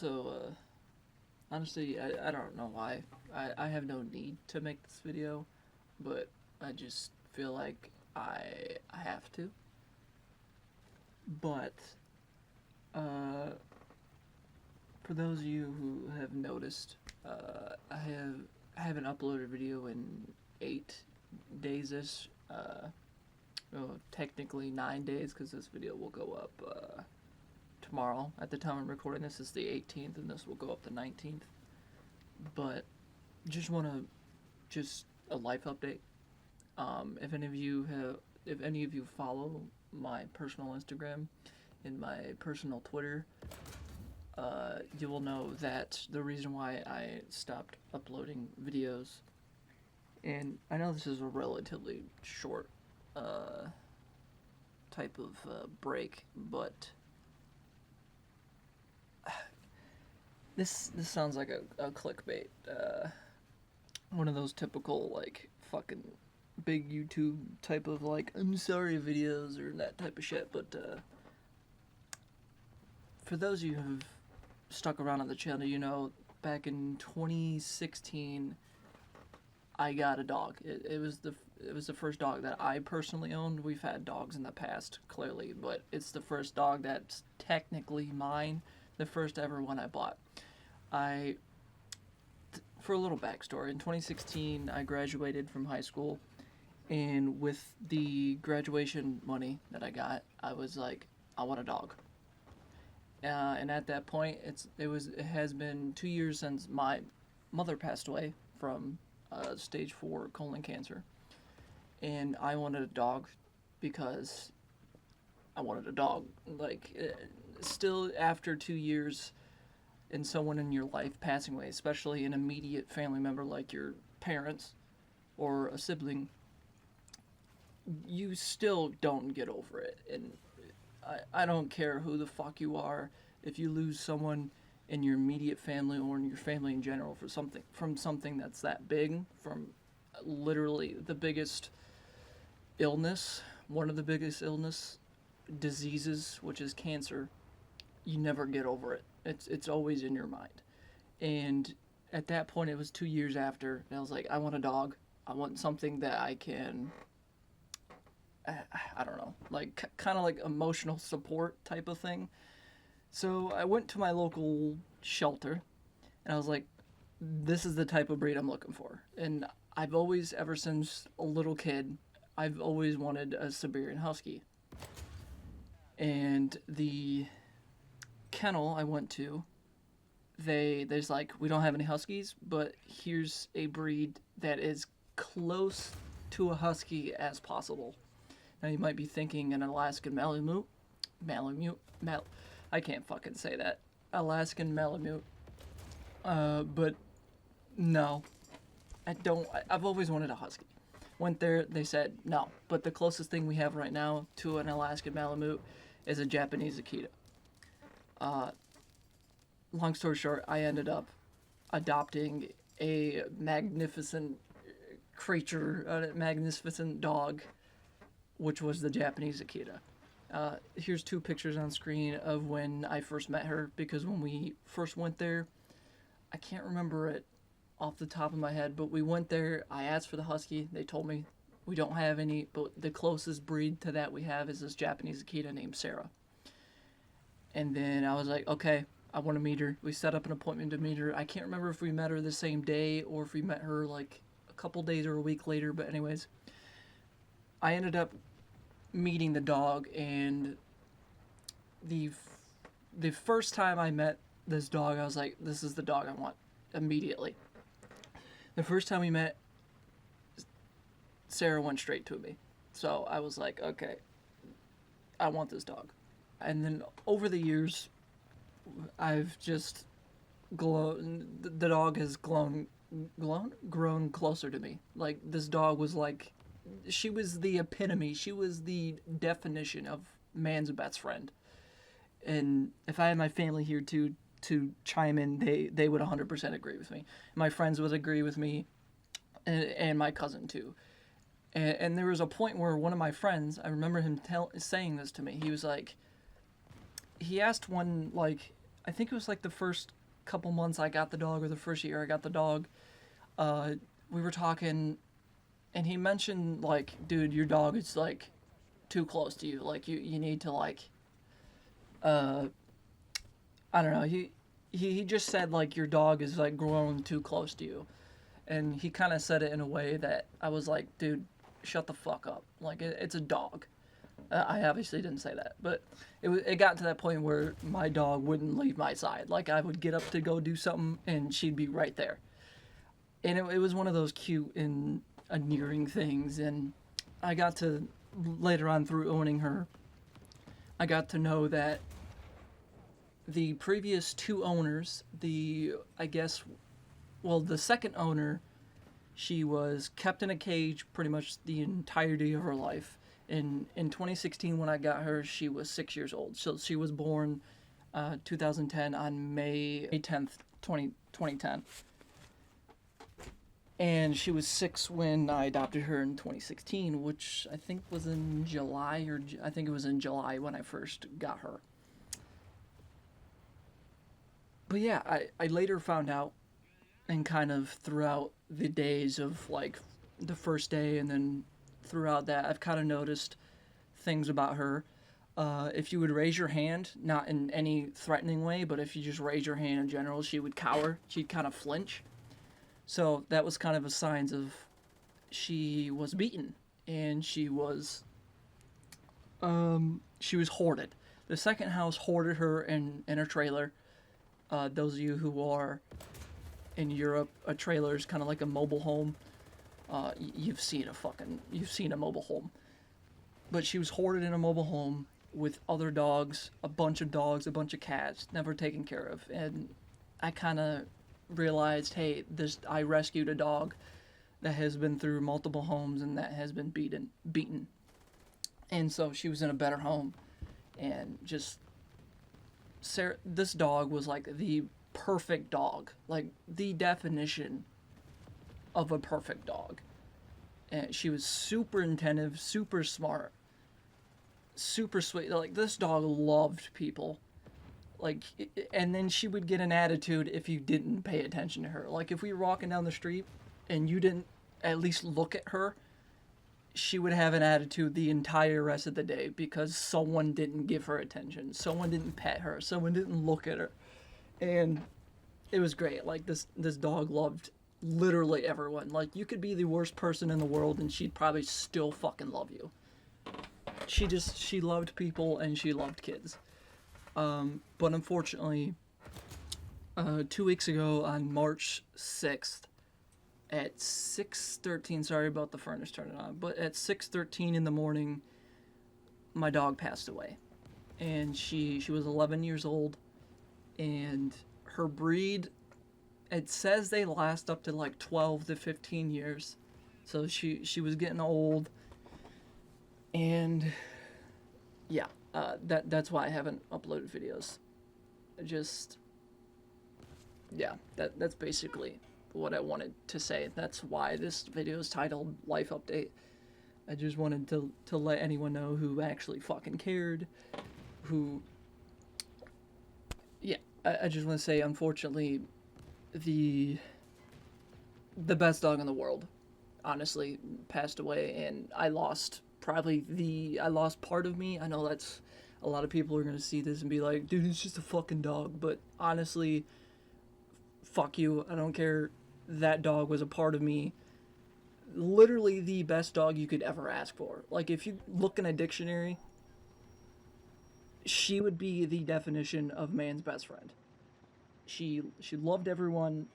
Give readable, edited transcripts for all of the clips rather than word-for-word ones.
So, honestly, I don't know why. I have no need to make this video, but I just feel like I have to. But, uh, for those of you who have noticed, I haven't uploaded a video in 8 days-ish. Well, technically 9 days, because this video will go up tomorrow. At the time I'm recording this, is the 18th, and this will go up the 19th. But just want to just a life update. If any of you follow my personal Instagram and my personal Twitter, you will know that the reason why I stopped uploading videos, and I know this is a relatively short type of break, but this sounds like a clickbait, one of those typical like fucking big YouTube type of like I'm sorry videos or that type of shit. But for those of you who've stuck around on the channel, you know back in 2016 I got a dog. It was the first dog that I personally owned. We've had dogs in the past, clearly, but it's the first dog that's technically mine. The first ever one I bought. For a little backstory, in 2016 I graduated from high school, and with the graduation money that I got, I was like, I want a dog. And at that point, it has been 2 years since my mother passed away from stage 4 colon cancer, and I wanted a dog because I wanted a dog. Like, still after 2 years, and someone in your life passing away, especially an immediate family member like your parents or a sibling, you still don't get over it. And I don't care who the fuck you are, if you lose someone in your immediate family or in your family in general from something that's that big, from literally the biggest illness, one of the biggest diseases, which is cancer, you never get over it. It's always in your mind. And at that point, it was 2 years after, and I was like, I want a dog. I want something that I can, I don't know, like kind of like emotional support type of thing. So I went to my local shelter, and I was like, this is the type of breed I'm looking for. And I've always, ever since a little kid, I've always wanted a Siberian Husky. And the kennel I went to, there's like, we don't have any Huskies, but here's a breed that is close to a Husky as possible. Now you might be thinking an Alaskan Malamute, I can't fucking say that, Alaskan Malamute, but no, I've always wanted a Husky. Went there, they said no, but the closest thing we have right now to an Alaskan Malamute is a Japanese Akita. Long story short, I ended up adopting a magnificent creature, a magnificent dog, which was the Japanese Akita. Here's 2 pictures on screen of when I first met her, because when we first went there, I can't remember it off the top of my head, but we went there, I asked for the Husky, they told me we don't have any, but the closest breed to that we have is this Japanese Akita named Sarah. And then I was like, okay, I want to meet her. We set up an appointment to meet her. I can't remember if we met her the same day or if we met her like a couple days or a week later, but anyways, I ended up meeting the dog, and the first time I met this dog, I was like, this is the dog I want immediately. The first time we met, Sarah went straight to me. So I was like, okay, I want this dog. And then over the years, I've just the dog has grown closer to me. Like, this dog was like, she was the epitome, she was the definition of man's best friend. And if I had my family here to chime in, they would 100% agree with me. My friends would agree with me, and my cousin too. And there was a point where one of my friends, I remember him saying this to me. He was like, he asked one, like, I think it was like the first couple months I got the dog, or the first year I got the dog. Uh, we were talking, and he mentioned like, dude, your dog is like too close to you. Like you need to like, uh, I don't know. He just said like your dog is like growing too close to you, and he kind of said it in a way that I was like, dude, shut the fuck up. Like it's a dog. I obviously didn't say that, but it got to that point where my dog wouldn't leave my side. Like I would get up to go do something, and she'd be right there. And it was one of those cute and endearing things. And I got to later on through owning her, I got to know that the previous two owners, the I guess, well, the second owner, she was kept in a cage pretty much the entirety of her life. In 2016, when I got her, she was 6 years old. So she was born 2010 on May 10th, 2010. And she was 6 when I adopted her in 2016, which I think was in July, or I think it was in July when I first got her. But yeah, I later found out, and kind of throughout the days of like the first day, and then throughout that, I've kind of noticed things about her. If you would raise your hand, not in any threatening way, but if you just raise your hand in general, she would cower. She'd kind of flinch. So that was kind of a sign of she was beaten, and she was hoarded. The second house hoarded her in a trailer. Those of you who are in Europe, a trailer is kind of like a mobile home. You've seen a mobile home. But she was hoarded in a mobile home with other dogs, a bunch of cats, never taken care of. And I kind of realized, hey, I rescued a dog that has been through multiple homes and that has been beaten. And so she was in a better home. And just Sarah, this dog was like the perfect dog, like the definition of a perfect dog. And she was super attentive, super smart, super sweet. Like this dog loved people. Like, and then she would get an attitude if you didn't pay attention to her. Like if we were walking down the street and you didn't at least look at her, she would have an attitude the entire rest of the day because someone didn't give her attention, someone didn't pet her, someone didn't look at her. And it was great. Like this dog loved literally everyone. Like you could be the worst person in the world and she'd probably still fucking love you. She loved people and she loved kids. But unfortunately, 2 weeks ago on March 6th at 6:13, sorry about the furnace turning on, but at 6:13 in the morning, my dog passed away. And she was 11 years old, and her breed, it says they last up to like 12 to 15 years. So she was getting old, and yeah, that's why I haven't uploaded videos. Just yeah, that's basically what I wanted to say. That's why this video is titled Life Update. I just wanted to let anyone know who actually fucking cared, who yeah, I just want to say, unfortunately, the best dog in the world, honestly, passed away, and I lost part of me. I know that's a lot of people are gonna see this and be like, dude, it's just a fucking dog. But honestly, fuck you. I don't care. That dog was a part of me. Literally the best dog you could ever ask for. Like if you look in a dictionary, she would be the definition of man's best friend. She loved everyone,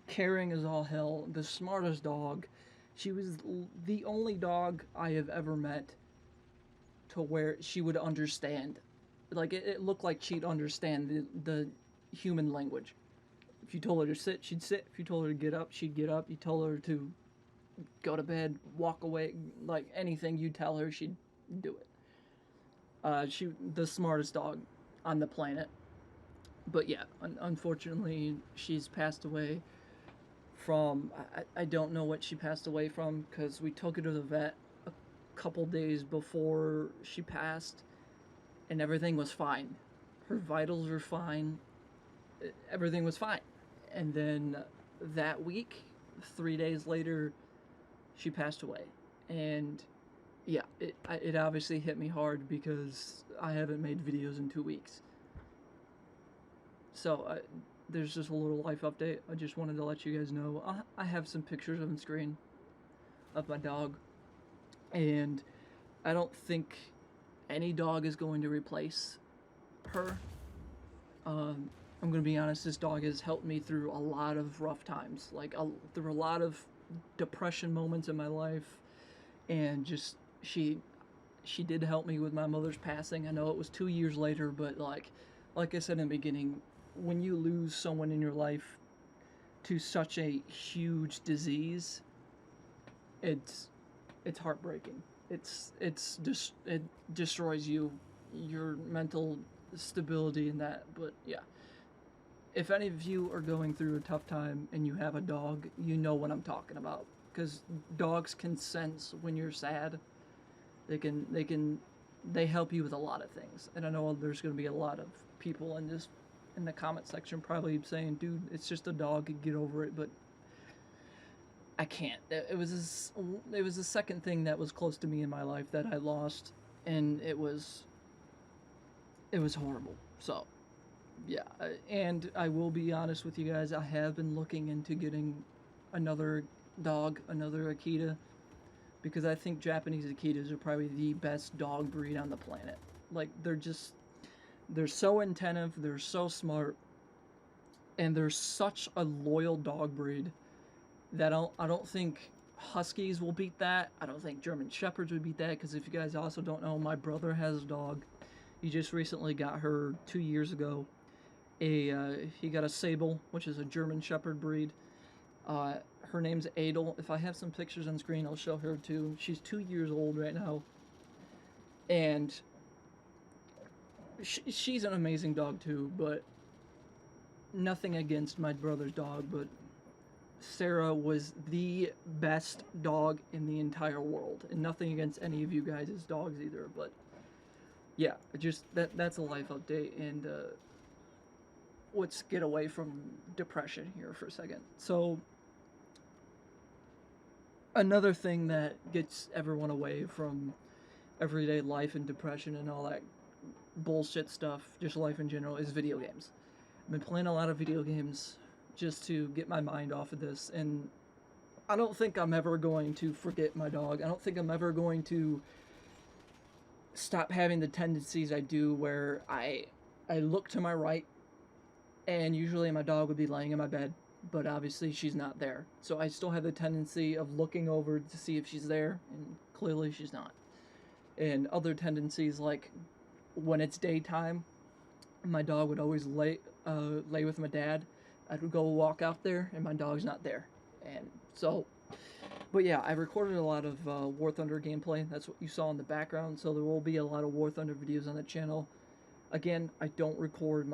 caring as all hell, the smartest dog. She was the only dog I have ever met to where she would understand. Like it looked like she'd understand the human language. If you told her to sit, she'd sit. If you told her to get up, she'd get up. You told her to go to bed, walk away, like anything you tell her, she'd do it. She the smartest dog on the planet. But yeah, unfortunately, she's passed away from. I don't know what she passed away from because we took her to the vet a couple days before she passed, and everything was fine. Her vitals were fine. everything was fine. And then that week, 3 days later, she passed away. And yeah, it obviously hit me hard because I haven't made videos in 2 weeks. So there's just a little life update. I just wanted to let you guys know. I have some pictures on the screen of my dog, and I don't think any dog is going to replace her. I'm gonna be honest. This dog has helped me through a lot of rough times, through a lot of depression moments in my life, and just she did help me with my mother's passing. I know it was 2 years later, but like I said in the beginning, when you lose someone in your life to such a huge disease, it's heartbreaking. It destroys your mental stability in that. But yeah, if any of you are going through a tough time and you have a dog, you know what I'm talking about, because dogs can sense when you're sad. They help you with a lot of things. And I know there's going to be a lot of people in the comment section probably saying, "Dude, it's just a dog, get over it." But I can't. It was the second thing that was close to me in my life that I lost, and it was horrible. So yeah, and I will be honest with you guys. I have been looking into getting another dog, another Akita, because I think Japanese Akitas are probably the best dog breed on the planet. Like they're so attentive, they're so smart, and they're such a loyal dog breed that I don't think Huskies will beat that. I don't think German Shepherds would beat that, because if you guys also don't know, my brother has a dog. He just recently got her 2 years ago. He got a Sable, which is a German Shepherd breed. Her name's Adel. If I have some pictures on screen, I'll show her too. She's 2 years old right now, and she's an amazing dog too. But nothing against my brother's dog, but Sarah was the best dog in the entire world, and nothing against any of you guys' dogs either. But yeah, just that's a life update, and let's get away from depression here for a second. So another thing that gets everyone away from everyday life and depression and all that bullshit stuff, just life in general, is video games. I've been playing a lot of video games just to get my mind off of this, and I don't think I'm ever going to forget my dog. I don't think I'm ever going to stop having the tendencies I do where I look to my right, and usually my dog would be laying in my bed, but obviously she's not there. So I still have the tendency of looking over to see if she's there, and clearly she's not. And other tendencies, like when it's daytime, my dog would always lay with my dad. I'd go walk out there, and my dog's not there. And so, but yeah, I recorded a lot of War Thunder gameplay. That's what you saw in the background. So there will be a lot of War Thunder videos on the channel. Again, I don't record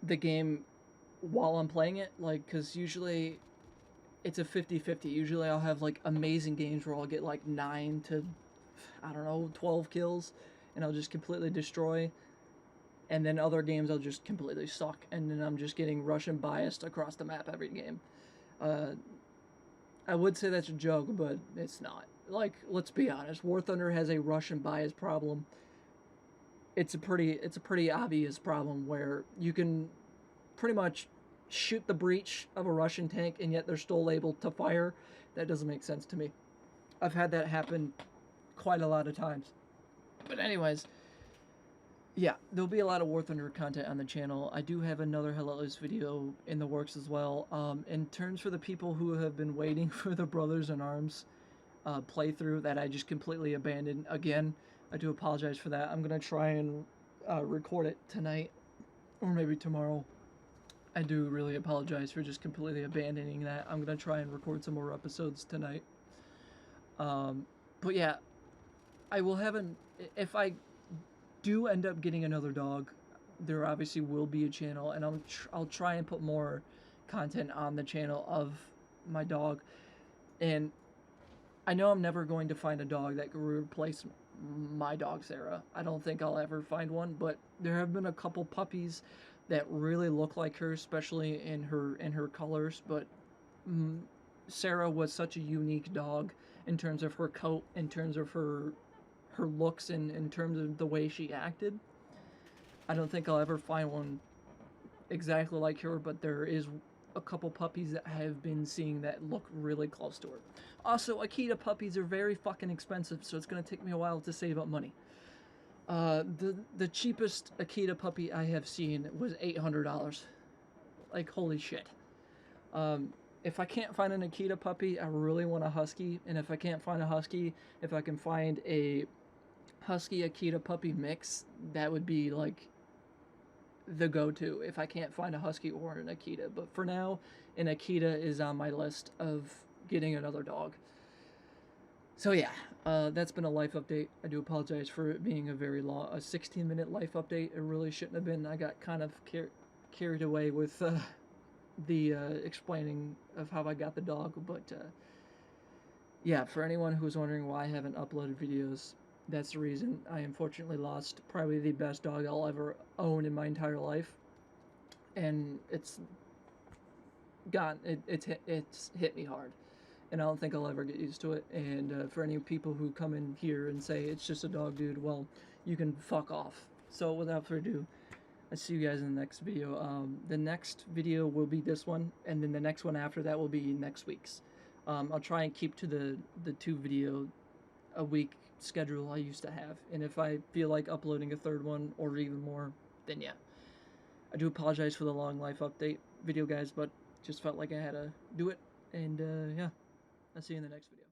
the game while I'm playing it, because usually it's a 50-50. Usually I'll have amazing games where I'll get 9 to, I don't know, 12 kills, and I'll just completely destroy. And then other games I'll just completely suck, and then I'm just getting Russian biased across the map every game. I would say that's a joke, but it's not. Let's be honest, War Thunder has a Russian bias problem. It's a pretty obvious problem where you can pretty much shoot the breach of a Russian tank, and yet they're still able to fire. That doesn't make sense to me. I've had that happen quite a lot of times. But anyways, yeah, there'll be a lot of War Thunder content on the channel. I do have another Helletless video in the works as well. In terms for the people who have been waiting for the Brothers in Arms playthrough that I just completely abandoned, again, I do apologize for that. I'm going to try and record it tonight or maybe tomorrow. I do really apologize for just completely abandoning that. I'm going to try and record some more episodes tonight. But yeah, I will have if I do end up getting another dog, there obviously will be a channel, and I'll try and put more content on the channel of my dog. And I know I'm never going to find a dog that can replace my dog Sarah. I don't think I'll ever find one, but there have been a couple puppies that really look like her, especially in her colors. But Sarah was such a unique dog in terms of her coat, in terms of her looks, and in terms of the way she acted. I don't think I'll ever find one exactly like her, but there is a couple puppies that have been seeing that look really close to her. Also, Akita puppies are very fucking expensive, so it's gonna take me a while to save up money. The cheapest Akita puppy I have seen was $800. Like, holy shit. If I can't find an Akita puppy, I really want a husky, and if I can't find a husky, if I can find a husky Akita puppy mix, that would be like the go-to if I can't find a husky or an Akita. But for now, an Akita is on my list of getting another dog. So yeah, that's been a life update. I do apologize for it being a very long, a 16-minute life update. It really shouldn't have been. I got kind of carried away with the explaining of how I got the dog. But yeah, for anyone who's wondering why I haven't uploaded videos, that's the reason. I unfortunately lost probably the best dog I'll ever own in my entire life, and it's hit me hard, and I don't think I'll ever get used to it. And for any people who come in here and say it's just a dog, dude, well, you can fuck off. So without further ado, I'll see you guys in the next video. The next video will be this one, and then the next one after that will be next week's. I'll try and keep to the 2 video a week schedule I used to have, and if I feel like uploading a third one or even more, then yeah. I do apologize for the long life update video, guys, but just felt like I had to do it, and yeah, I'll see you in the next video.